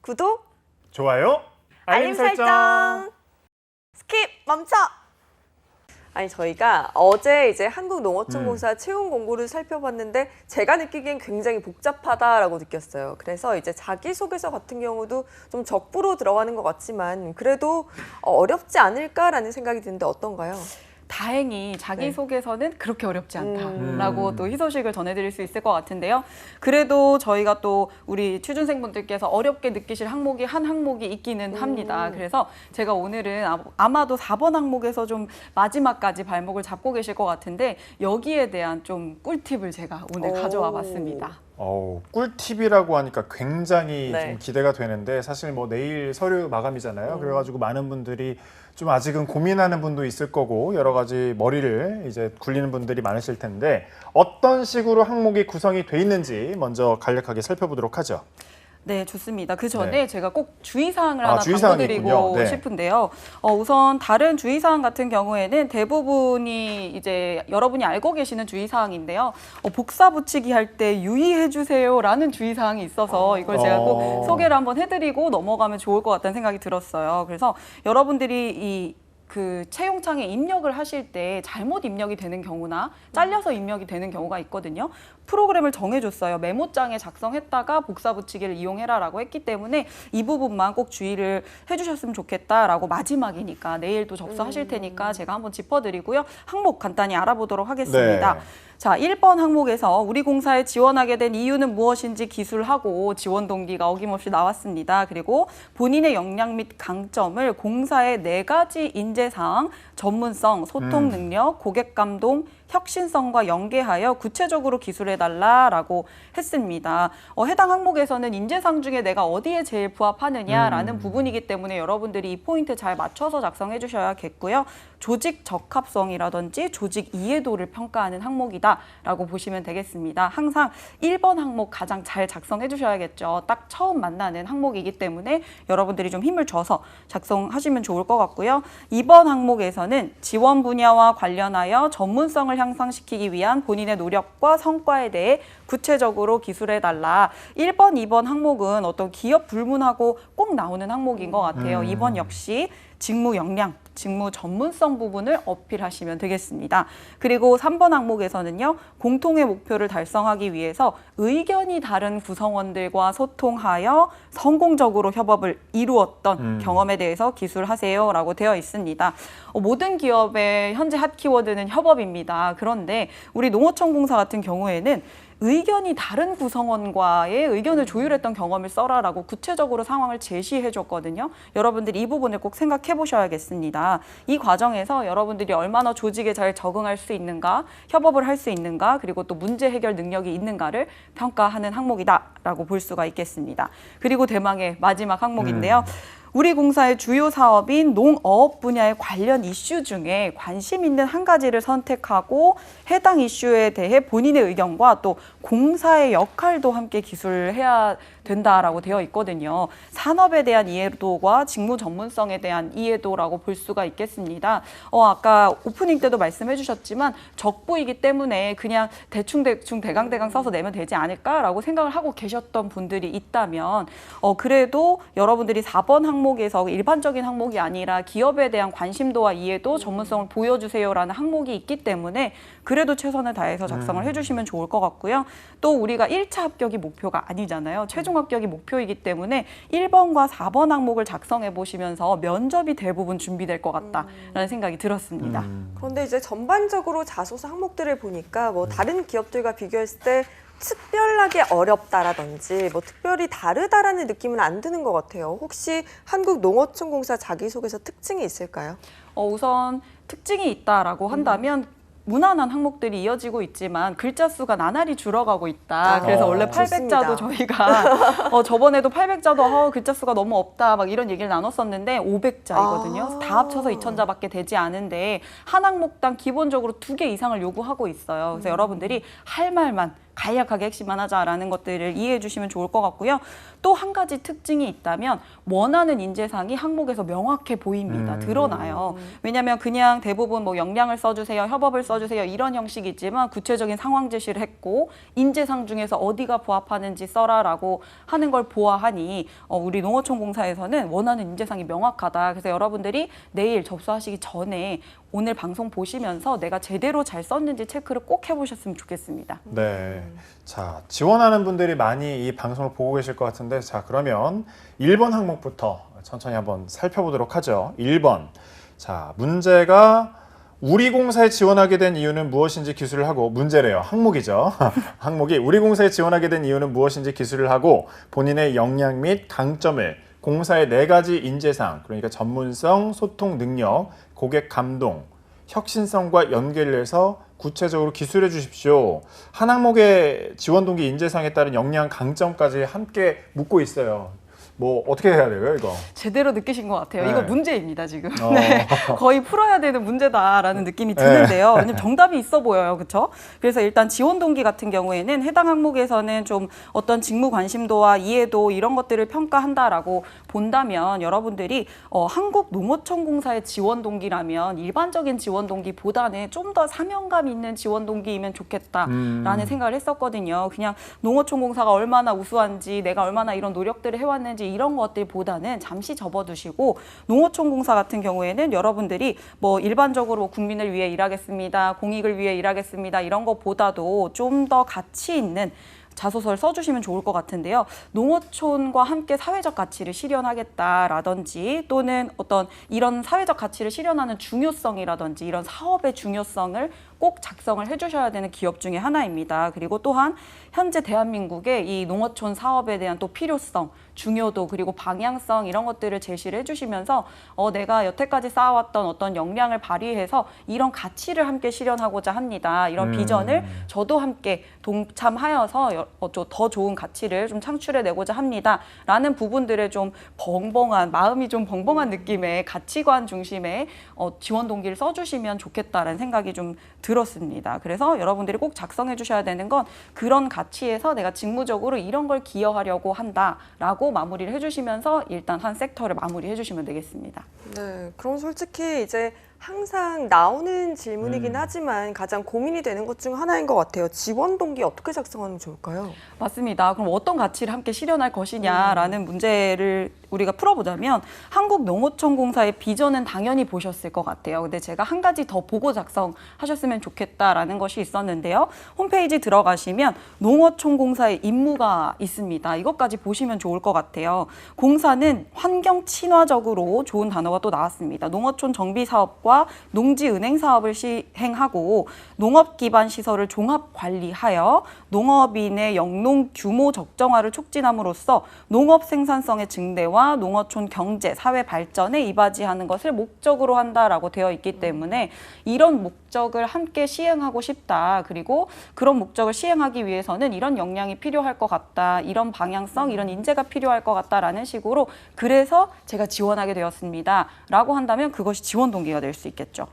구독, 좋아요, 알림 설정. 스킵 멈춰. 아니 저희가 어제 이제 한국농어촌공사 채용 공고를 살펴봤는데 제가 느끼기엔 굉장히 복잡하다라고 느꼈어요. 그래서 이제 자기소개서 같은 경우도 좀 적부로 들어가는 것 같지만 그래도 어렵지 않을까라는 생각이 드는데 어떤가요? 다행히 자기소개서는 그렇게 어렵지 않다라고 또 희소식을 전해드릴 수 있을 것 같은데요. 그래도 저희가 또 우리 취준생분들께서 어렵게 느끼실 항목이 한 항목이 있기는 합니다. 그래서 제가 오늘은 아마도 4번 항목에서 좀 마지막까지 발목을 잡고 계실 것 같은데 여기에 대한 좀 꿀팁을 제가 오늘 가져와 봤습니다. 꿀팁이라고 하니까 굉장히 네. 좀 기대가 되는데 사실 뭐 내일 서류 마감이잖아요. 그래가지고 많은 분들이 좀 아직은 고민하는 분도 있을 거고 여러 가지 머리를 이제 굴리는 분들이 많으실 텐데 어떤 식으로 항목이 구성이 돼 있는지 먼저 간략하게 살펴보도록 하죠. 네, 좋습니다. 그 전에 네. 제가 꼭 주의사항을 하나 주의사항이 당부드리고 있군요. 네. 싶은데요. 우선 다른 주의사항 같은 경우에는 대부분이 이제 여러분이 알고 계시는 주의사항인데요. 복사 붙이기 할 때 유의해 주세요라는 주의사항이 있어서 이걸 제가 꼭 소개를 한번 해드리고 넘어가면 좋을 것 같다는 생각이 들었어요. 그래서 여러분들이 그 채용창에 입력을 하실 때 잘못 입력이 되는 경우나 잘려서 입력이 되는 경우가 있거든요. 프로그램을 정해줬어요. 메모장에 작성했다가 복사 붙이기를 이용해라라고 했기 때문에 이 부분만 꼭 주의를 해주셨으면 좋겠다라고 마지막이니까 내일 또 접수하실 테니까 제가 한번 짚어드리고요. 항목 간단히 알아보도록 하겠습니다. 네. 자, 1번 항목에서 우리 공사에 지원하게 된 이유는 무엇인지 기술하고 지원 동기가 어김없이 나왔습니다. 그리고 본인의 역량 및 강점을 공사의 4가지 인재사항, 전문성, 소통 능력, 고객 감동, 혁신성과 연계하여 구체적으로 기술해달라라고 했습니다. 해당 항목에서는 인재상 중에 내가 어디에 제일 부합하느냐라는 부분이기 때문에 여러분들이 이 포인트 잘 맞춰서 작성해 주셔야겠고요. 조직 적합성이라든지 조직 이해도를 평가하는 항목이다라고 보시면 되겠습니다. 항상 1번 항목 가장 잘 작성해 주셔야겠죠. 딱 처음 만나는 항목이기 때문에 여러분들이 좀 힘을 줘서 작성하시면 좋을 것 같고요. 2번 항목에서는 지원 분야와 관련하여 전문성을 향상시키기 위한 본인의 노력과 성과에 대해 구체적으로 기술해달라. 1번, 2번 항목은 어떤 기업 불문하고 꼭 나오는 항목인 것 같아요. 2번 역시 직무 역량, 직무 전문성 부분을 어필하시면 되겠습니다. 그리고 3번 항목에서는요, 공통의 목표를 달성하기 위해서 의견이 다른 구성원들과 소통하여 성공적으로 협업을 이루었던 경험에 대해서 기술하세요라고 되어 있습니다. 모든 기업의 현재 핫 키워드는 협업입니다. 그런데 우리 농어촌공사 같은 경우에는 의견이 다른 구성원과의 의견을 조율했던 경험을 써라라고 구체적으로 상황을 제시해 줬거든요. 여러분들이 이 부분을 꼭 생각해 보셔야겠습니다. 이 과정에서 여러분들이 얼마나 조직에 잘 적응할 수 있는가, 협업을 할 수 있는가, 그리고 또 문제 해결 능력이 있는가를 평가하는 항목이다라고 볼 수가 있겠습니다. 그리고 대망의 마지막 항목인데요. 우리 공사의 주요 사업인 농어업 분야의 관련 이슈 중에 관심 있는 한 가지를 선택하고 해당 이슈에 대해 본인의 의견과 또 공사의 역할도 함께 기술해야 된다라고 되어 있거든요. 산업에 대한 이해도와 직무 전문성에 대한 이해도라고 볼 수가 있겠습니다. 아까 오프닝 때도 말씀해 주셨지만 적부이기 때문에 그냥 대충 대강대강 써서 내면 되지 않을까라고 생각을 하고 계셨던 분들이 있다면 그래도 여러분들이 4번 항목에서 일반적인 항목이 아니라 기업에 대한 관심도와 이해도, 전문성을 보여주세요라는 항목이 있기 때문에 그래도 최선을 다해서 작성을 해주시면 좋을 것 같고요. 또 우리가 1차 합격이 목표가 아니잖아요. 최종 합격이 목표이기 때문에 1번과 4번 항목을 작성해 보시면서 면접이 대부분 준비될 것 같다라는 생각이 들었습니다. 그런데 이제 전반적으로 자소서 항목들을 보니까 뭐 다른 기업들과 비교했을 때 특별하게 어렵다라든지 뭐 특별히 다르다라는 느낌은 안 드는 것 같아요. 혹시 한국농어촌공사 자기소개서 특징이 있을까요? 우선 특징이 있다라고 한다면 무난한 항목들이 이어지고 있지만 글자 수가 나날이 줄어가고 있다. 그래서 원래 800자도 저희가 저번에도 800자도 글자 수가 너무 없다 막 이런 얘기를 나눴었는데 500자이거든요. 다 합쳐서 2000자밖에 되지 않은데 한 항목당 기본적으로 2개 이상을 요구하고 있어요. 그래서 여러분들이 할 말만 간략하게 핵심만 하자라는 것들을 이해해 주시면 좋을 것 같고요. 또 한 가지 특징이 있다면 원하는 인재상이 항목에서 명확해 보입니다. 드러나요. 왜냐하면 그냥 대부분 뭐 역량을 써주세요, 협업을 써주세요 이런 형식이지만 구체적인 상황 제시를 했고 인재상 중에서 어디가 부합하는지 써라라고 하는 걸 보아하니 우리 농어촌공사에서는 원하는 인재상이 명확하다. 그래서 여러분들이 내일 접수하시기 전에 오늘 방송 보시면서 내가 제대로 잘 썼는지 체크를 꼭 해보셨으면 좋겠습니다. 네. 자, 지원하는 분들이 많이 이 방송을 보고 계실 것 같은데, 자, 그러면 1번 항목부터 천천히 한번 살펴보도록 하죠. 1번. 자, 문제가 우리 공사에 지원하게 된 이유는 무엇인지 기술을 하고, 문제래요. 항목이죠. 항목이 우리 공사에 지원하게 된 이유는 무엇인지 기술을 하고 본인의 역량 및 강점을 공사의 4가지 인재상, 그러니까 전문성, 소통 능력, 고객 감동, 혁신성과 연결해서 구체적으로 기술해 주십시오. 한 항목의 지원 동기 인재상에 따른 역량 강점까지 함께 묻고 있어요. 뭐 어떻게 해야 돼요, 이거? 제대로 느끼신 것 같아요. 네. 이거 문제입니다, 지금. 네. 거의 풀어야 되는 문제다라는 느낌이 드는데요. 네. 왜냐면 정답이 있어 보여요. 그렇죠? 그래서 일단 지원 동기 같은 경우에는 해당 항목에서는 좀 어떤 직무 관심도와 이해도 이런 것들을 평가한다라고 본다면 여러분들이 한국농어촌공사의 지원 동기라면 일반적인 지원 동기보다는 좀 더 사명감 있는 지원 동기이면 좋겠다라는 생각을 했었거든요. 그냥 농어촌공사가 얼마나 우수한지 내가 얼마나 이런 노력들을 해왔는지 이런 것들보다는 잠시 접어두시고 농어촌공사 같은 경우에는 여러분들이 뭐 일반적으로 국민을 위해 일하겠습니다, 공익을 위해 일하겠습니다 이런 것보다도 좀 더 가치 있는 자소서를 써주시면 좋을 것 같은데요. 농어촌과 함께 사회적 가치를 실현하겠다라든지 또는 어떤 이런 사회적 가치를 실현하는 중요성이라든지 이런 사업의 중요성을 꼭 작성을 해주셔야 되는 기업 중에 하나입니다. 그리고 또한 현재 대한민국의 이 농어촌 사업에 대한 또 필요성, 중요도 그리고 방향성 이런 것들을 제시를 해주시면서 내가 여태까지 쌓아왔던 어떤 역량을 발휘해서 이런 가치를 함께 실현하고자 합니다. 이런 비전을 저도 함께 동참하여서 더 좋은 가치를 좀 창출해내고자 합니다. 라는 부분들의 좀 벙벙한, 마음이 좀 벙벙한 느낌의 가치관 중심의 지원 동기를 써주시면 좋겠다라는 생각이 좀 들었습니다. 그래서 여러분들이 꼭 작성해 주셔야 되는 건 그런 가치에서 내가 직무적으로 이런 걸 기여하려고 한다라고 마무리를 해주시면서 일단 한 섹터를 마무리해 주시면 되겠습니다. 네, 그럼 솔직히 이제 항상 나오는 질문이긴 하지만 가장 고민이 되는 것 중 하나인 것 같아요. 지원 동기 어떻게 작성하는 게 좋을까요? 맞습니다. 그럼 어떤 가치를 함께 실현할 것이냐라는 문제를 우리가 풀어보자면 한국농어촌공사의 비전은 당연히 보셨을 것 같아요. 근데 제가 한 가지 더 보고 작성하셨으면 좋겠다라는 것이 있었는데요. 홈페이지 들어가시면 농어촌공사의 임무가 있습니다. 이것까지 보시면 좋을 것 같아요. 공사는 환경 친화적으로 좋은 단어가 또 나왔습니다. 농어촌 정비 사업과 농지은행 사업을 시행하고 농업 기반 시설을 종합 관리하여 농업인의 영농 규모 적정화를 촉진함으로써 농업 생산성의 증대와 농어촌 경제, 사회 발전에 이바지하는 것을 목적으로 한다라고 되어 있기 때문에 이런 목적을 함께 시행하고 싶다. 그리고 그런 목적을 시행하기 위해서는 이런 역량이 필요할 것 같다. 이런 방향성, 이런 인재가 필요할 것 같다라는 식으로 그래서 제가 지원하게 되었습니다. 라고 한다면 그것이 지원 동기가 될 수 있겠죠.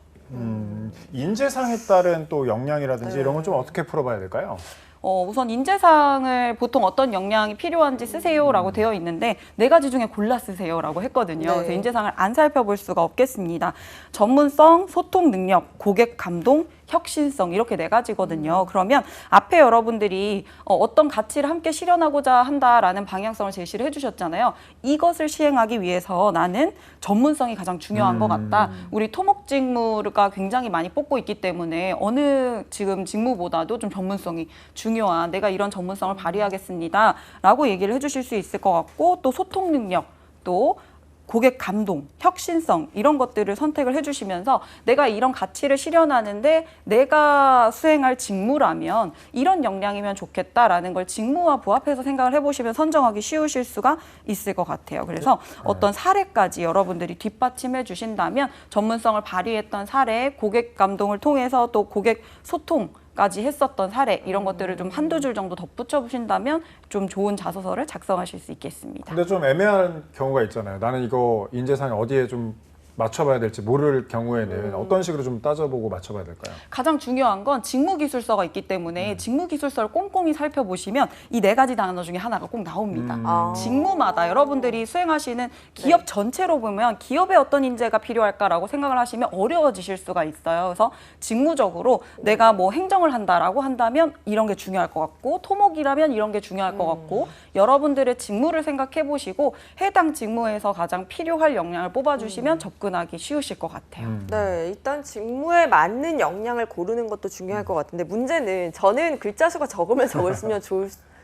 인재상에 따른 또 역량이라든지 이런 건 좀 어떻게 풀어봐야 될까요? 우선 인재상을 보통 어떤 역량이 필요한지 쓰세요라고 되어 있는데 4가지 중에 골라 쓰세요라고 했거든요. 네. 그래서 인재상을 안 살펴볼 수가 없겠습니다. 전문성, 소통 능력, 고객 감동, 혁신성 이렇게 4가지거든요. 그러면 앞에 여러분들이 어떤 가치를 함께 실현하고자 한다라는 방향성을 제시를 해주셨잖아요. 이것을 시행하기 위해서 나는 전문성이 가장 중요한 것 같다. 우리 토목 직무가 굉장히 많이 뽑고 있기 때문에 어느 지금 직무보다도 좀 전문성이 중요한 내가 이런 전문성을 발휘하겠습니다. 라고 얘기를 해주실 수 있을 것 같고 또 소통 능력 또 고객 감동, 혁신성 이런 것들을 선택을 해주시면서 내가 이런 가치를 실현하는데 내가 수행할 직무라면 이런 역량이면 좋겠다라는 걸 직무와 부합해서 생각을 해보시면 선정하기 쉬우실 수가 있을 것 같아요. 그래서 어떤 사례까지 여러분들이 뒷받침해 주신다면 전문성을 발휘했던 사례, 고객 감동을 통해서 또 고객 소통 까지 했었던 사례 이런 것들을 좀 한두 줄 정도 덧붙여 보신다면 좀 좋은 자소서를 작성하실 수 있겠습니다. 근데 좀 애매한 경우가 있잖아요. 나는 이거 인재상에 어디에 좀 맞춰봐야 될지 모를 경우에는 어떤 식으로 좀 따져보고 맞춰봐야 될까요? 가장 중요한 건 직무기술서가 있기 때문에 직무기술서를 꼼꼼히 살펴보시면 이 4가지 단어 중에 하나가 꼭 나옵니다. 아. 직무마다 여러분들이 수행하시는 기업 전체로 보면 기업에 어떤 인재가 필요할까라고 생각을 하시면 어려워지실 수가 있어요. 그래서 직무적으로 내가 뭐 행정을 한다라고 한다면 이런 게 중요할 것 같고 토목이라면 이런 게 중요할 것 같고 여러분들의 직무를 생각해 보시고 해당 직무에서 가장 필요할 역량을 뽑아주시면 접근하기 쉬우실 것 같아요. 네, 일단 직무에 맞는 역량을 고르는 것도 중요할 것 같은데 문제는 저는 글자 수가 적으면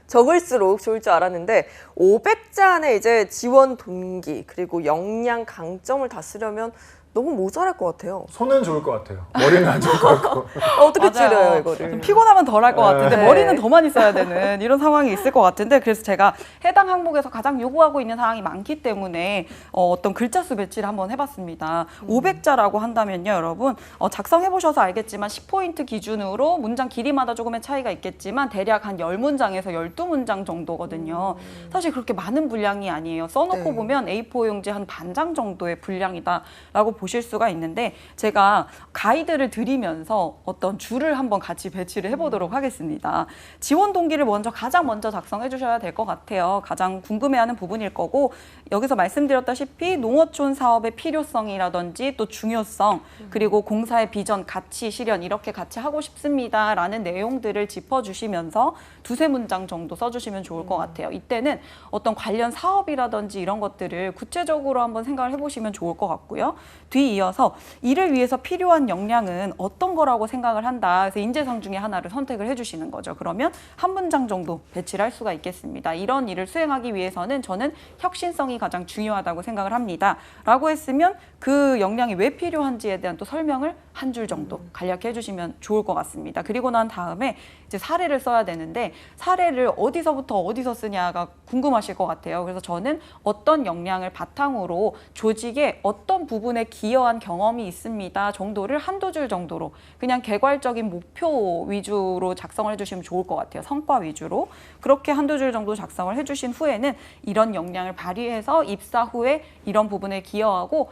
적을수록 좋을 줄 알았는데 500자 안에 이제 지원 동기 그리고 역량 강점을 다 쓰려면 너무 모자랄 것 같아요. 손은 좋을 것 같아요. 머리는 안 좋을 것 같고. 어떻게 맞아요. 줄여요 이거를? 좀 피곤하면 덜 할 것 같은데 네. 머리는 더 많이 써야 되는 이런 상황이 있을 것 같은데 그래서 제가 해당 항목에서 가장 요구하고 있는 사항이 많기 때문에 어떤 글자 수 배치를 한번 해봤습니다. 500자라고 한다면요 여러분 작성해보셔서 알겠지만 10포인트 기준으로 문장 길이마다 조금의 차이가 있겠지만 대략 한 10문장에서 12문장 정도거든요. 사실 그렇게 많은 분량이 아니에요. 써놓고 네. 보면 A4 용지 한 반 장 정도의 분량이다라고 보실 수가 있는데 제가 가이드를 드리면서 어떤 줄을 한번 같이 배치를 해보도록 하겠습니다. 지원 동기를 가장 먼저 작성해 주셔야 될 것 같아요. 가장 궁금해하는 부분일 거고 여기서 말씀드렸다시피 농어촌 사업의 필요성이라든지 또 중요성 그리고 공사의 비전, 가치, 실현 이렇게 같이 하고 싶습니다라는 내용들을 짚어주시면서 2-3문장 정도 써주시면 좋을 것 같아요. 이때는 어떤 관련 사업이라든지 이런 것들을 구체적으로 한번 생각을 해보시면 좋을 것 같고요. 뒤이어서 이를 위해서 필요한 역량은 어떤 거라고 생각을 한다. 그래서 인재상 중에 하나를 선택을 해주시는 거죠. 그러면 한 문장 정도 배치를 할 수가 있겠습니다. 이런 일을 수행하기 위해서는 저는 혁신성이 가장 중요하다고 생각을 합니다. 라고 했으면 그 역량이 왜 필요한지에 대한 또 설명을 한 줄 정도 간략히 해주시면 좋을 것 같습니다. 그리고 난 다음에 이제 사례를 써야 되는데 사례를 어디서부터 어디서 쓰냐가 궁금하실 것 같아요. 그래서 저는 어떤 역량을 바탕으로 조직의 어떤 부분에 기여한 경험이 있습니다 정도를 한두 줄 정도로 그냥 개괄적인 목표 위주로 작성을 해주시면 좋을 것 같아요. 성과 위주로. 그렇게 한두 줄 정도 작성을 해주신 후에는 이런 역량을 발휘해서 입사 후에 이런 부분에 기여하고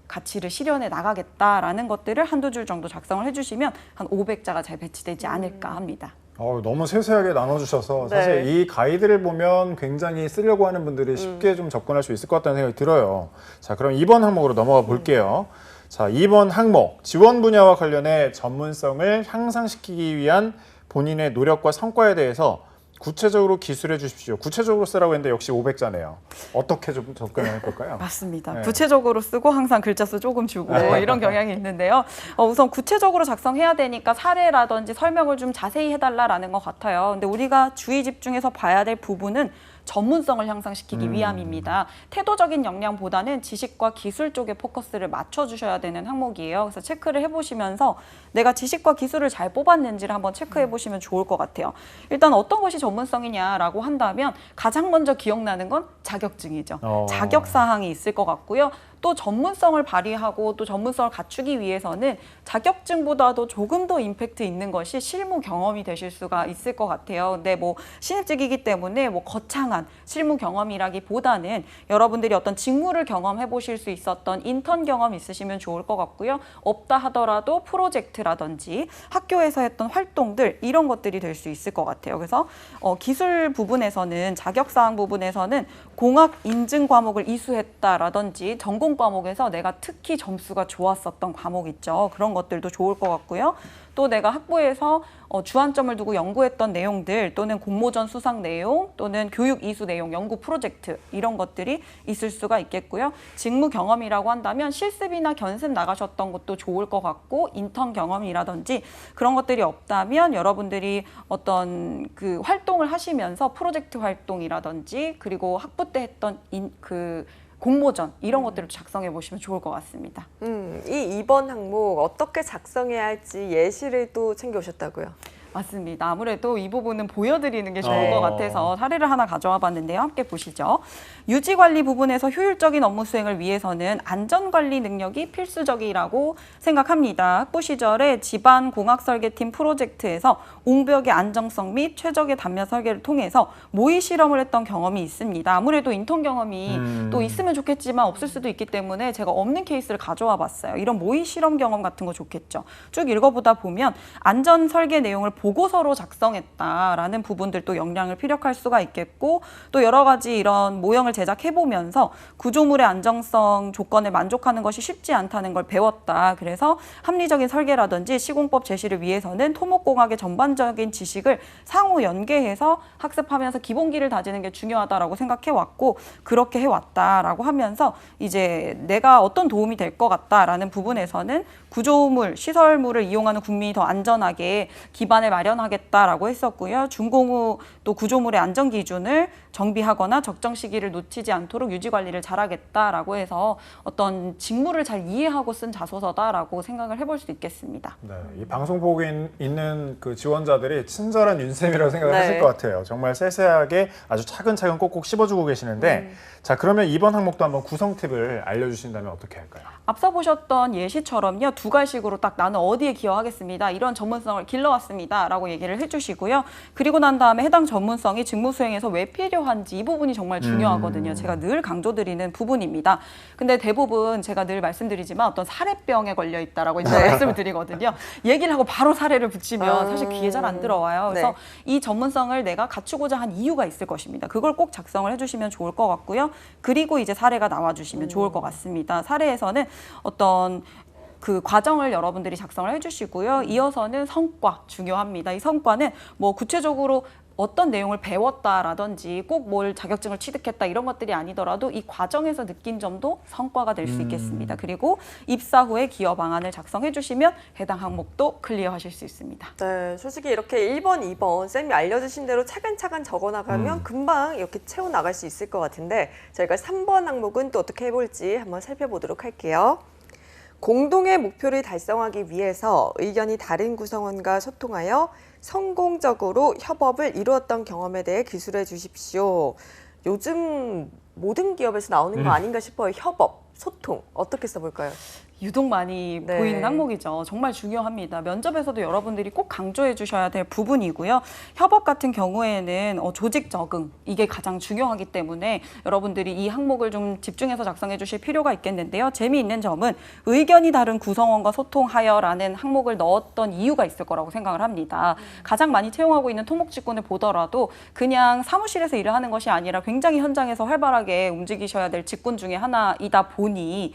가치를 실현해 나가겠다라는 것들을 한두 줄 정도 작성을 해주시면 한 500자가 잘 배치되지 않을까 합니다. 너무 세세하게 나눠주셔서 사실 네. 이 가이드를 보면 굉장히 쓰려고 하는 분들이 쉽게 좀 접근할 수 있을 것 같다는 생각이 들어요. 자, 그럼 2번 항목으로 넘어가 볼게요. 자, 2번 항목, 지원 분야와 관련해 전문성을 향상시키기 위한 본인의 노력과 성과에 대해서 구체적으로 기술해 주십시오. 구체적으로 쓰라고 했는데 역시 500자네요. 어떻게 좀 접근해 볼까요? 맞습니다. 네. 구체적으로 쓰고 항상 글자 수 조금 주고 이런 경향이 있는데요. 우선 구체적으로 작성해야 되니까 사례라든지 설명을 좀 자세히 해달라는 것 같아요. 근데 우리가 주의 집중해서 봐야 될 부분은 전문성을 향상시키기 위함입니다. 태도적인 역량보다는 지식과 기술 쪽에 포커스를 맞춰주셔야 되는 항목이에요. 그래서 체크를 해보시면서 내가 지식과 기술을 잘 뽑았는지를 한번 체크해보시면 좋을 것 같아요. 일단 어떤 것이 전문성이냐라고 한다면 가장 먼저 기억나는 건 자격증이죠. 자격사항이 있을 것 같고요. 또 전문성을 발휘하고 또 전문성을 갖추기 위해서는 자격증보다도 조금 더 임팩트 있는 것이 실무 경험이 되실 수가 있을 것 같아요. 근데 뭐 신입직이기 때문에 뭐 거창한 실무 경험이라기보다는 여러분들이 어떤 직무를 경험해 보실 수 있었던 인턴 경험 있으시면 좋을 것 같고요. 없다 하더라도 프로젝트라든지 학교에서 했던 활동들 이런 것들이 될 수 있을 것 같아요. 그래서 기술 부분에서는 자격사항 부분에서는 공학 인증 과목을 이수했다라든지 전공 과목에서 내가 특히 점수가 좋았었던 과목 있죠. 그런 것들도 좋을 것 같고요. 또 내가 학부에서 주안점을 두고 연구했던 내용들 또는 공모전 수상 내용 또는 교육 이수 내용, 연구 프로젝트 이런 것들이 있을 수가 있겠고요. 직무 경험이라고 한다면 실습이나 견습 나가셨던 것도 좋을 것 같고 인턴 경험이라든지 그런 것들이 없다면 여러분들이 어떤 그 활동을 하시면서 프로젝트 활동이라든지 그리고 학부 때 했던 공모전 이런 것들을 작성해 보시면 좋을 것 같습니다. 이 2번 항목 어떻게 작성해야 할지 예시를 또 챙겨오셨다고요? 맞습니다. 아무래도 이 부분은 보여드리는 게 좋을 네. 것 같아서 사례를 하나 가져와 봤는데요. 함께 보시죠. 유지관리 부분에서 효율적인 업무 수행을 위해서는 안전관리 능력이 필수적이라고 생각합니다. 학부 시절에 집안공학설계팀 프로젝트에서 옹벽의 안정성 및 최적의 단면 설계를 통해서 모의 실험을 했던 경험이 있습니다. 아무래도 인턴 경험이 또 있으면 좋겠지만 없을 수도 있기 때문에 제가 없는 케이스를 가져와 봤어요. 이런 모의 실험 경험 같은 거 좋겠죠. 쭉 읽어보다 보면 안전 설계 내용을 보고서로 작성했다라는 부분들도 역량을 피력할 수가 있겠고 또 여러 가지 이런 모형을 제작해보면서 구조물의 안정성 조건에 만족하는 것이 쉽지 않다는 걸 배웠다. 그래서 합리적인 설계라든지 시공법 제시를 위해서는 토목공학의 전반적인 지식을 상호 연계해서 학습하면서 기본기를 다지는 게 중요하다라고 생각해왔고 그렇게 해왔다라고 하면서 이제 내가 어떤 도움이 될 것 같다라는 부분에서는 구조물, 시설물을 이용하는 국민이 더 안전하게 기반을 마련하겠다라고 했었고요. 준공 후 또 구조물의 안전 기준을 정비하거나 적정 시기를 놓치지 않도록 유지 관리를 잘하겠다라고 해서 어떤 직무를 잘 이해하고 쓴 자소서다라고 생각을 해볼 수 있겠습니다. 네, 이 방송 보고 있는 그 지원자들이 친절한 윤쌤이라고 생각을 네. 하실 것 같아요. 정말 세세하게 아주 차근차근 꼭꼭 씹어주고 계시는데 자 그러면 이번 항목도 한번 구성 팁을 알려주신다면 어떻게 할까요? 앞서 보셨던 예시처럼요. 두 가지식으로 딱 나는 어디에 기여하겠습니다. 이런 전문성을 길러왔습니다. 라고 얘기를 해주시고요. 그리고 난 다음에 해당 전문성이 직무 수행에서 왜 필요한지 이 부분이 정말 중요하거든요. 제가 늘 강조드리는 부분입니다. 근데 대부분 제가 늘 말씀드리지만 어떤 사례병에 걸려 있다라고 이제 말씀을 드리거든요. 얘기를 하고 바로 사례를 붙이면 사실 귀에 잘 안 들어와요. 그래서 네. 이 전문성을 내가 갖추고자 한 이유가 있을 것입니다. 그걸 꼭 작성을 해주시면 좋을 것 같고요. 그리고 이제 사례가 나와주시면 좋을 것 같습니다. 사례에서는 어떤 그 과정을 여러분들이 작성을 해주시고요. 이어서는 성과 중요합니다. 이 성과는 뭐 구체적으로 어떤 내용을 배웠다라든지 꼭 뭘 자격증을 취득했다 이런 것들이 아니더라도 이 과정에서 느낀 점도 성과가 될 수 있겠습니다. 그리고 입사 후에 기여 방안을 작성해 주시면 해당 항목도 클리어하실 수 있습니다. 네, 솔직히 이렇게 1번, 2번 쌤이 알려주신 대로 차근차근 적어나가면 금방 이렇게 채워나갈 수 있을 것 같은데 저희가 3번 항목은 또 어떻게 해볼지 한번 살펴보도록 할게요. 공동의 목표를 달성하기 위해서 의견이 다른 구성원과 소통하여 성공적으로 협업을 이루었던 경험에 대해 기술해 주십시오. 요즘 모든 기업에서 나오는 거 아닌가 싶어요. 협업, 소통 어떻게 써볼까요? 유독 많이 네. 보이는 항목이죠. 정말 중요합니다. 면접에서도 여러분들이 꼭 강조해 주셔야 될 부분이고요. 협업 같은 경우에는 조직 적응 이게 가장 중요하기 때문에 여러분들이 이 항목을 좀 집중해서 작성해 주실 필요가 있겠는데요. 재미있는 점은 의견이 다른 구성원과 소통하여라는 항목을 넣었던 이유가 있을 거라고 생각을 합니다. 가장 많이 채용하고 있는 토목직군을 보더라도 그냥 사무실에서 일을 하는 것이 아니라 굉장히 현장에서 활발하게 움직이셔야 될 직군 중에 하나이다 보니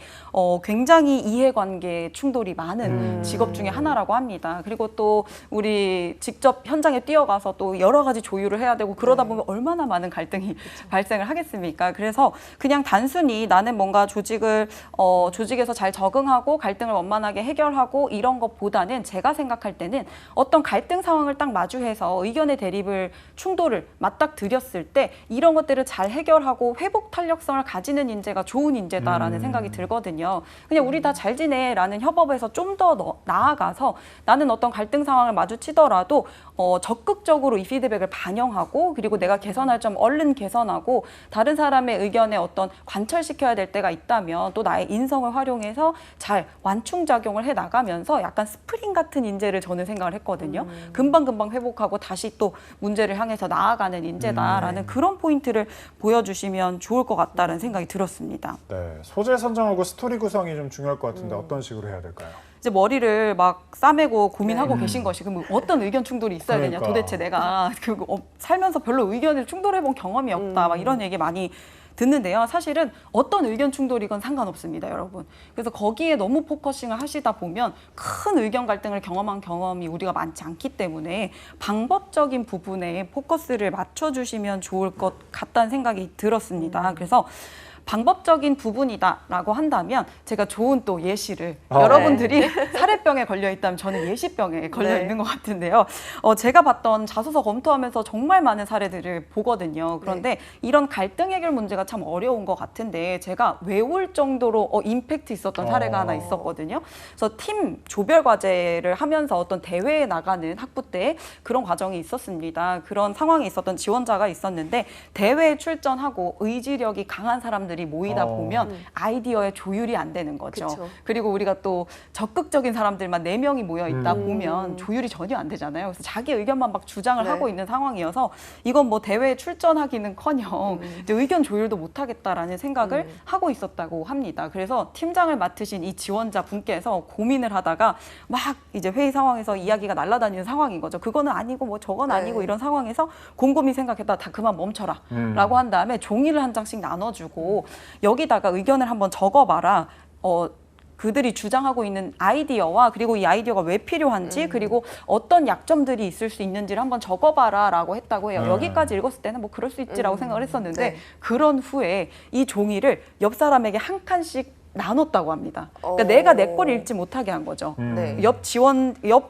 굉장히 이해관계 충돌이 많은 직업 중에 하나라고 합니다. 그리고 또 우리 직접 현장에 뛰어가서 또 여러 가지 조율을 해야 되고 그러다 보면 얼마나 많은 갈등이 발생을 하겠습니까? 그래서 그냥 단순히 나는 뭔가 조직에서 잘 적응하고 갈등을 원만하게 해결하고 이런 것보다는 제가 생각할 때는 어떤 갈등 상황을 딱 마주해서 의견의 대립을 충돌을 맞닥뜨렸을 때 이런 것들을 잘 해결하고 회복 탄력성을 가지는 인재가 좋은 인재다라는 생각이 들거든요. 그냥 우리 다 잘 지내라는 협업에서 좀 더 나아가서 나는 어떤 갈등 상황을 마주치더라도 적극적으로 이 피드백을 반영하고 그리고 내가 개선할 점 얼른 개선하고 다른 사람의 의견에 어떤 관철시켜야 될 때가 있다면 또 나의 인성을 활용해서 잘 완충작용을 해 나가면서 약간 스프링 같은 인재를 저는 생각을 했거든요. 금방금방 회복하고 다시 또 문제를 향해서 나아가는 인재다라는 그런 포인트를 보여주시면 좋을 것 같다는 생각이 들었습니다. 네, 소재 선정하고 스토리 구성이 좀 중요할 것 같은데 어떤 식으로 해야 될까요? 이제 머리를 막 싸매고 고민하고 계신 것이 그럼 어떤 의견 충돌이 있어야 되냐. 그러니까. 도대체 내가 살면서 별로 의견을 충돌해본 경험이 없다. 막 이런 얘기 많이 듣는데요. 사실은 어떤 의견 충돌이건 상관없습니다, 여러분. 그래서 거기에 너무 포커싱을 하시다 보면 큰 의견 갈등을 경험한 경험이 우리가 많지 않기 때문에 방법적인 부분에 포커스를 맞춰주시면 좋을 것 같다는 생각이 들었습니다. 그래서 방법적인 부분이다라고 한다면 제가 좋은 또 예시를 아. 여러분들이 사례병에 걸려 있다면 저는 예시병에 걸려 네. 있는 것 같은데요. 제가 봤던 자소서 검토하면서 정말 많은 사례들을 보거든요. 그런데 이런 갈등 해결 문제가 참 어려운 것 같은데 제가 외울 정도로 임팩트 있었던 사례가 하나 있었거든요. 그래서 팀 조별 과제를 하면서 어떤 대회에 나가는 학부 때 그런 과정이 있었습니다. 그런 상황에 있었던 지원자가 있었는데 대회에 출전하고 의지력이 강한 사람들이 모이다 보면 아이디어의 조율이 안 되는 거죠. 그쵸. 그리고 우리가 또 적극적인 사람들만 4명이 모여 있다 보면 조율이 전혀 안 되잖아요. 그래서 자기 의견만 막 주장을 네. 하고 있는 상황이어서 이건 뭐 대회에 출전하기는커녕 이제 의견 조율도 못 하겠다라는 생각을 하고 있었다고 합니다. 그래서 팀장을 맡으신 이 지원자 분께서 고민을 하다가 막 이제 회의 상황에서 이야기가 날아다니는 상황인 거죠. 그거는 아니고 뭐 저건 아니고 네. 이런 상황에서 곰곰이 생각했다 다 그만 멈춰라 라고 한 다음에 종이를 한 장씩 나눠주고 여기다가 의견을 한번 적어봐라. 그들이 주장하고 있는 아이디어와 그리고 이 아이디어가 왜 필요한지 그리고 어떤 약점들이 있을 수 있는지를 한번 적어봐라 라고 했다고 해요. 여기까지 읽었을 때는 뭐 그럴 수 있지라고 생각을 했었는데 네. 그런 후에 이 종이를 옆 사람에게 한 칸씩 나눴다고 합니다. 그러니까 내가 내 걸 읽지 못하게 한 거죠. 네. 옆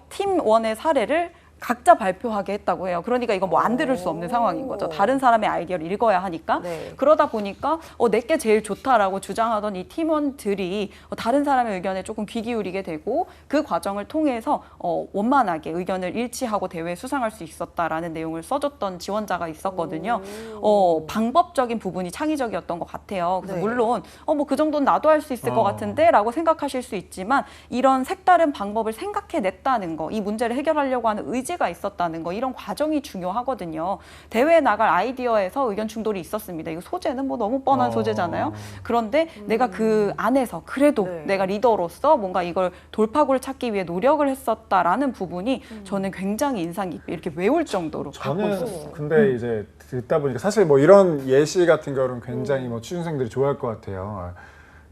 팀원의 사례를 각자 발표하게 했다고 해요. 그러니까 이거 뭐 안 들을 수 없는 상황인 거죠. 다른 사람의 아이디어를 읽어야 하니까. 네. 그러다 보니까 내게 제일 좋다라고 주장하던 이 팀원들이 다른 사람의 의견에 조금 귀 기울이게 되고 그 과정을 통해서 원만하게 의견을 일치하고 대회에 수상할 수 있었다라는 내용을 써줬던 지원자가 있었거든요. 방법적인 부분이 창의적이었던 것 같아요. 그래서 네. 물론 뭐 그 정도는 나도 할 수 있을 것 같은데 라고 생각하실 수 있지만 이런 색다른 방법을 생각해냈다는 거, 이 문제를 해결하려고 하는 의지가 있었다는 거, 이런 과정이 중요하거든요. 대회에 나갈 아이디어에서 의견 충돌이 있었습니다. 이거 소재는 뭐 너무 뻔한 소재잖아요. 그런데 내가 그 안에서 그래도 네. 내가 리더로서 뭔가 이걸 돌파구를 찾기 위해 노력을 했었다라는 부분이 저는 굉장히 인상 깊게 이렇게 외울 정도로 갖고 있었어요. 저는 근데 이제 듣다 보니까 사실 뭐 이런 예시 같은 경우는 굉장히 뭐 취준생들이 좋아할 것 같아요.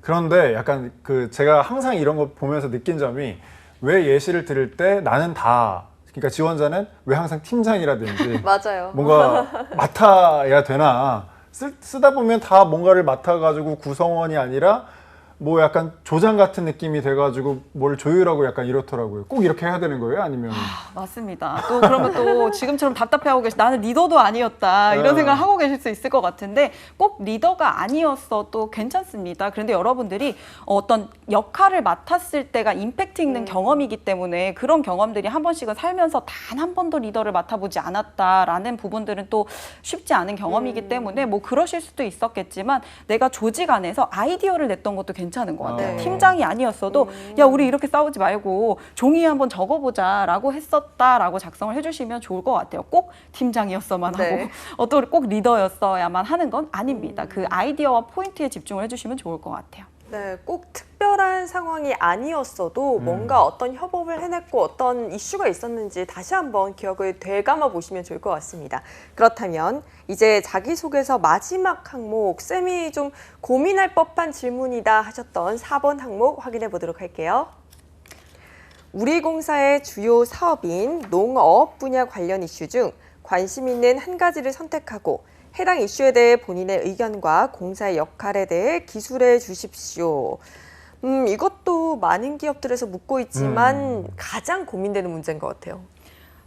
그런데 약간 제가 항상 이런 거 보면서 느낀 점이 왜 예시를 들을 때 나는 다 그러니까 지원자는 왜 항상 팀장이라든지 맞아요. 뭔가 맡아야 되나 쓰다 보면 다 뭔가를 맡아가지고 구성원이 아니라 뭐 약간 조장 같은 느낌이 돼가지고 뭘 조율하고 약간 이렇더라고요. 꼭 이렇게 해야 되는 거예요? 아니면 맞습니다. 또 그러면 또 지금처럼 답답해하고 나는 리더도 아니었다 이런 네. 생각을 하고 계실 수 있을 것 같은데 꼭 리더가 아니었어도 괜찮습니다. 그런데 여러분들이 어떤 역할을 맡았을 때가 임팩트 있는 경험이기 때문에 그런 경험들이 한 번씩은 살면서 단 한 번도 리더를 맡아보지 않았다라는 부분들은 또 쉽지 않은 경험이기 때문에 뭐 그러실 수도 있었겠지만 내가 조직 안에서 아이디어를 냈던 것도 괜찮은 것 같아요. 네. 팀장이 아니었어도 야 우리 이렇게 싸우지 말고 종이에 한번 적어보자라고 했었다라고 작성을 해주시면 좋을 것 같아요. 꼭 팀장이었어만 네. 하고 또 꼭 리더였어야만 하는 건 아닙니다. 그 아이디어와 포인트에 집중을 해주시면 좋을 것 같아요. 네, 꼭 특별한 상황이 아니었어도 뭔가 어떤 협업을 해냈고 어떤 이슈가 있었는지 다시 한번 기억을 되감아 보시면 좋을 것 같습니다. 그렇다면 이제 자기소개서 마지막 항목, 쌤이 좀 고민할 법한 질문이다 하셨던 4번 항목 확인해 보도록 할게요. 우리 공사의 주요 사업인 농업 분야 관련 이슈 중 관심 있는 한 가지를 선택하고 해당 이슈에 대해 본인의 의견과 공사의 역할에 대해 기술해 주십시오. 이것도 많은 기업들에서 묻고 있지만 가장 고민되는 문제인 것 같아요.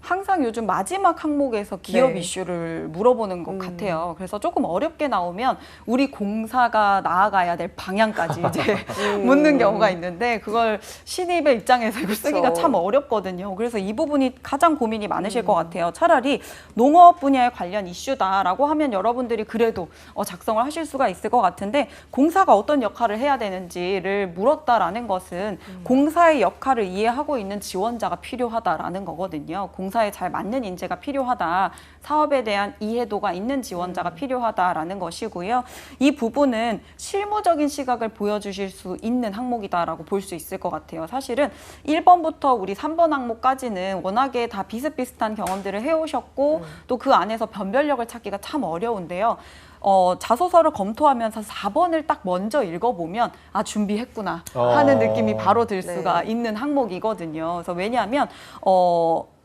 항상 요즘 마지막 항목에서 기업 네. 이슈를 물어보는 것 같아요. 그래서 조금 어렵게 나오면 우리 공사가 나아가야 될 방향까지 이제 묻는 경우가 있는데 그걸 신입의 입장에서 이거 쓰기가 그쵸. 참 어렵거든요. 그래서 이 부분이 가장 고민이 많으실 것 같아요. 차라리 농업 분야에 관련 이슈다라고 하면 여러분들이 그래도 작성을 하실 수가 있을 것 같은데 공사가 어떤 역할을 해야 되는지를 물었다라는 것은 공사의 역할을 이해하고 있는 지원자가 필요하다라는 거거든요. 공사에 잘 맞는 인재가 필요하다. 사업에 대한 이해도가 있는 지원자가 필요하다라는 것이고요. 이 부분은 실무적인 시각을 보여주실 수 있는 항목이다라고 볼 수 있을 것 같아요. 사실은 1번부터 우리 3번 항목까지는 워낙에 다 비슷비슷한 경험들을 해오셨고 또 그 안에서 변별력을 찾기가 참 어려운데요. 자소서를 검토하면서 4번을 딱 먼저 읽어보면 준비했구나 하는 느낌이 바로 들 수가 있는 항목이거든요. 그래서 왜냐하면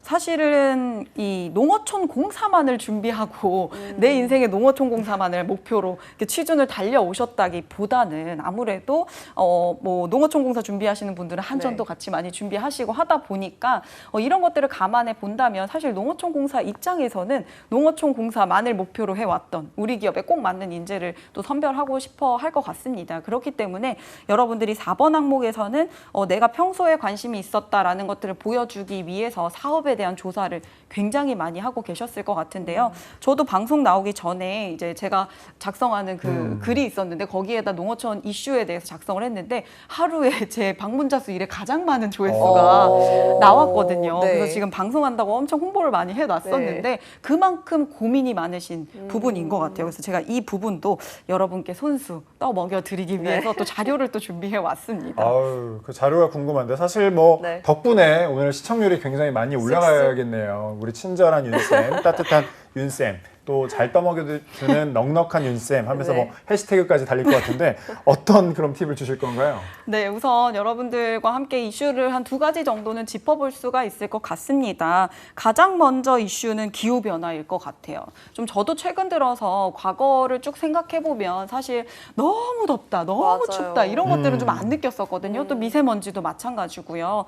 사실은 이 농어촌 공사만을 준비하고 내 인생의 농어촌 공사만을 목표로 이렇게 취준을 달려오셨다기보다는 아무래도 뭐 농어촌 공사 준비하시는 분들은 한전도 네. 같이 많이 준비하시고 하다 보니까 이런 것들을 감안해 본다면 사실 농어촌 공사 입장에서는 농어촌 공사만을 목표로 해왔던 우리 기업에 꼭 맞는 인재를 또 선별하고 싶어 할 것 같습니다. 그렇기 때문에 여러분들이 4번 항목에서는 내가 평소에 관심이 있었다라는 것들을 보여주기 위해서 사업에 대한 조사를 굉장히 많이 하고 계셨을 것 같은데요. 저도 방송 나오기 전에 이제 제가 작성하는 그 글이 있었는데 거기에다 농어촌 이슈에 대해서 작성을 했는데 하루에 제 방문자 수 1에 가장 많은 조회수가 나왔거든요. 네. 그래서 지금 방송한다고 엄청 홍보를 많이 해놨었는데 그만큼 고민이 많으신 부분인 것 같아요. 그래서 제가 이 부분도 여러분께 손수 떠먹여드리기 위해서 또 자료를 또 준비해 왔습니다. 아유, 그 자료가 궁금한데 사실 뭐 네. 덕분에 오늘 시청률이 굉장히 많이 올라가야겠네요. 우리 친절한 윤쌤, 따뜻한 윤쌤, 또 잘 떠먹여주는 넉넉한 윤쌤 하면서 네. 뭐 해시태그까지 달릴 것 같은데 어떤 그런 팁을 주실 건가요? 네, 우선 여러분들과 함께 이슈를 한 2가지 정도는 짚어볼 수가 있을 것 같습니다. 가장 먼저 이슈는 기후변화일 것 같아요. 좀 저도 최근 들어서 과거를 쭉 생각해보면 사실 너무 덥다, 너무 맞아요. 춥다 이런 것들은 좀 안 느꼈었거든요. 또 미세먼지도 마찬가지고요.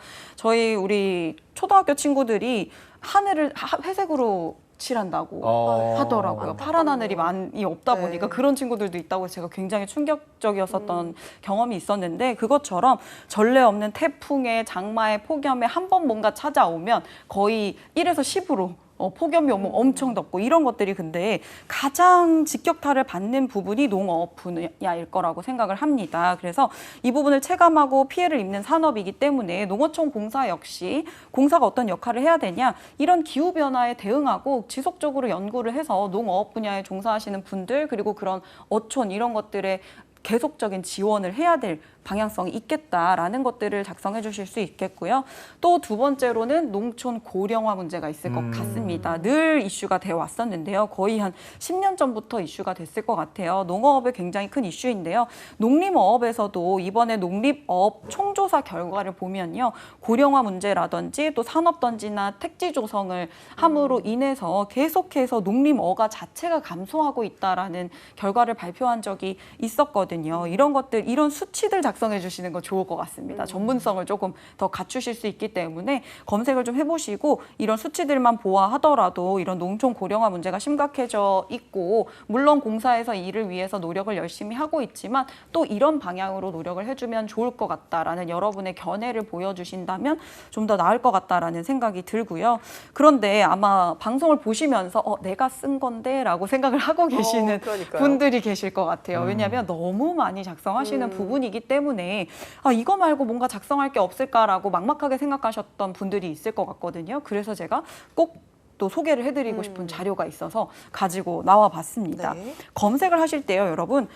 우리 초등학교 친구들이 하늘을 회색으로 칠한다고 하더라고요. 파란 하늘이 많이 없다 네. 보니까 그런 친구들도 있다고 해서 제가 굉장히 충격적이었었던 경험이 있었는데 그것처럼 전례 없는 태풍에 장마에 폭염에 한 번 뭔가 찾아오면 거의 1에서 10으로 폭염이 오면 엄청 덥고 이런 것들이 근데 가장 직격탄을 받는 부분이 농업 분야일 거라고 생각을 합니다. 그래서 이 부분을 체감하고 피해를 입는 산업이기 때문에 농어촌 공사 역시 공사가 어떤 역할을 해야 되냐 이런 기후변화에 대응하고 지속적으로 연구를 해서 농업 분야에 종사하시는 분들 그리고 그런 어촌 이런 것들에 계속적인 지원을 해야 될 방향성이 있겠다라는 것들을 작성해 주실 수 있겠고요. 또 2번째로는 농촌 고령화 문제가 있을 것 같습니다. 늘 이슈가 되어 왔었는데요. 거의 한 10년 전부터 이슈가 됐을 것 같아요. 농업의 굉장히 큰 이슈인데요. 농림어업에서도 이번에 농림어업 총조사 결과를 보면요. 고령화 문제라든지 또 산업단지나 택지 조성을 함으로 인해서 계속해서 농림어가 자체가 감소하고 있다라는 결과를 발표한 적이 있었거든요. 이런 것들, 이런 수치들 작성해 주시는 거 좋을 것 같습니다. 전문성을 조금 더 갖추실 수 있기 때문에 검색을 좀 해보시고 이런 수치들만 보아하더라도 이런 농촌 고령화 문제가 심각해져 있고 물론 공사에서 이를 위해서 노력을 열심히 하고 있지만 또 이런 방향으로 노력을 해주면 좋을 것 같다라는 여러분의 견해를 보여주신다면 좀 더 나을 것 같다라는 생각이 들고요. 그런데 아마 방송을 보시면서 내가 쓴 건데 라고 생각을 하고 계시는 그러니까요. 분들이 계실 것 같아요. 왜냐하면 너무 많이 작성하시는 부분이기 때문에 이거 말고 뭔가 작성할 게 없을까라고 막막하게 생각하셨던 분들이 있을 것 같거든요. 그래서 제가 꼭 또 소개를 해드리고 싶은 자료가 있어서 가지고 나와봤습니다. 네. 검색을 하실 때요, 여러분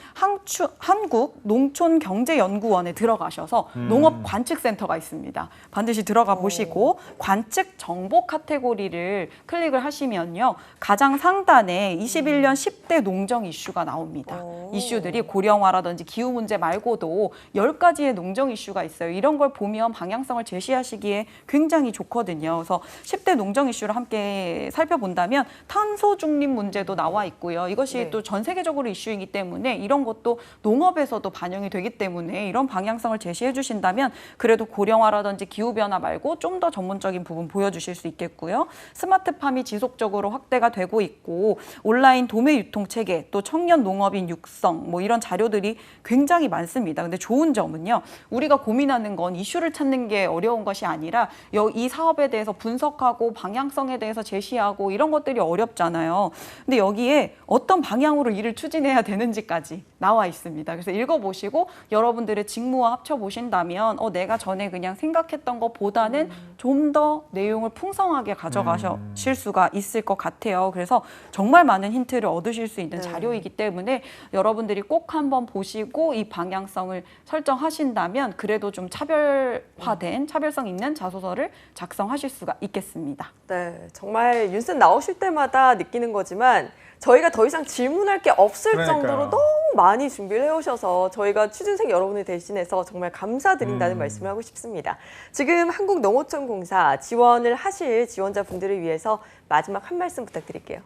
한국농촌경제연구원에 들어가셔서 농업관측센터가 있습니다. 반드시 들어가 보시고 관측 정보 카테고리를 클릭을 하시면요, 가장 상단에 21년 10대 농정 이슈가 나옵니다. 이슈들이 고령화라든지 기후 문제 말고도 10가지의 농정 이슈가 있어요. 이런 걸 보면 방향성을 제시하시기에 굉장히 좋거든요. 그래서 10대 농정 이슈를 함께 살펴본다면 탄소 중립 문제도 나와 있고요. 이것이 네. 또 전 세계적으로 이슈이기 때문에 이런 것도 농업에서도 반영이 되기 때문에 이런 방향성을 제시해 주신다면 그래도 고령화라든지 기후변화 말고 좀 더 전문적인 부분 보여주실 수 있겠고요. 스마트팜이 지속적으로 확대가 되고 있고 온라인 도매 유통 체계 또 청년 농업인 육성 뭐 이런 자료들이 굉장히 많습니다. 근데 좋은 점은요. 우리가 고민하는 건 이슈를 찾는 게 어려운 것이 아니라 이 사업에 대해서 분석하고 방향성에 대해서 제시하고 이런 것들이 어렵잖아요. 근데 여기에 어떤 방향으로 일을 추진해야 되는지까지 나와 있습니다. 그래서 읽어보시고 여러분들의 직무와 합쳐보신다면 내가 전에 그냥 생각했던 것보다는 좀 더 내용을 풍성하게 가져가실 수가 있을 것 같아요. 그래서 정말 많은 힌트를 얻으실 수 있는 자료이기 때문에 여러분들이 꼭 한번 보시고 이 방향성을 설정하신다면 그래도 좀 차별화된 차별성 있는 자소서를 작성하실 수가 있겠습니다. 네, 정말 윤쌤 나오실 때마다 느끼는 거지만 저희가 더 이상 질문할 게 없을 그러니까요. 정도로 너무 많이 준비를 해오셔서 저희가 취준생 여러분을 대신해서 정말 감사드린다는 말씀을 하고 싶습니다. 지금 한국농어촌공사 지원을 하실 지원자분들을 위해서 마지막 한 말씀 부탁드릴게요.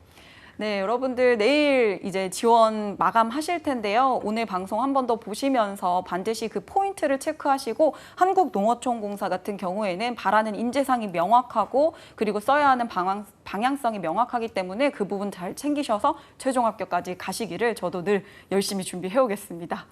네, 여러분들 내일 이제 지원 마감하실 텐데요. 오늘 방송 한 번 더 보시면서 반드시 그 포인트를 체크하시고 한국농어촌공사 같은 경우에는 바라는 인재상이 명확하고 그리고 써야 하는 방향성이 명확하기 때문에 그 부분 잘 챙기셔서 최종 합격까지 가시기를 저도 늘 열심히 준비해 오겠습니다.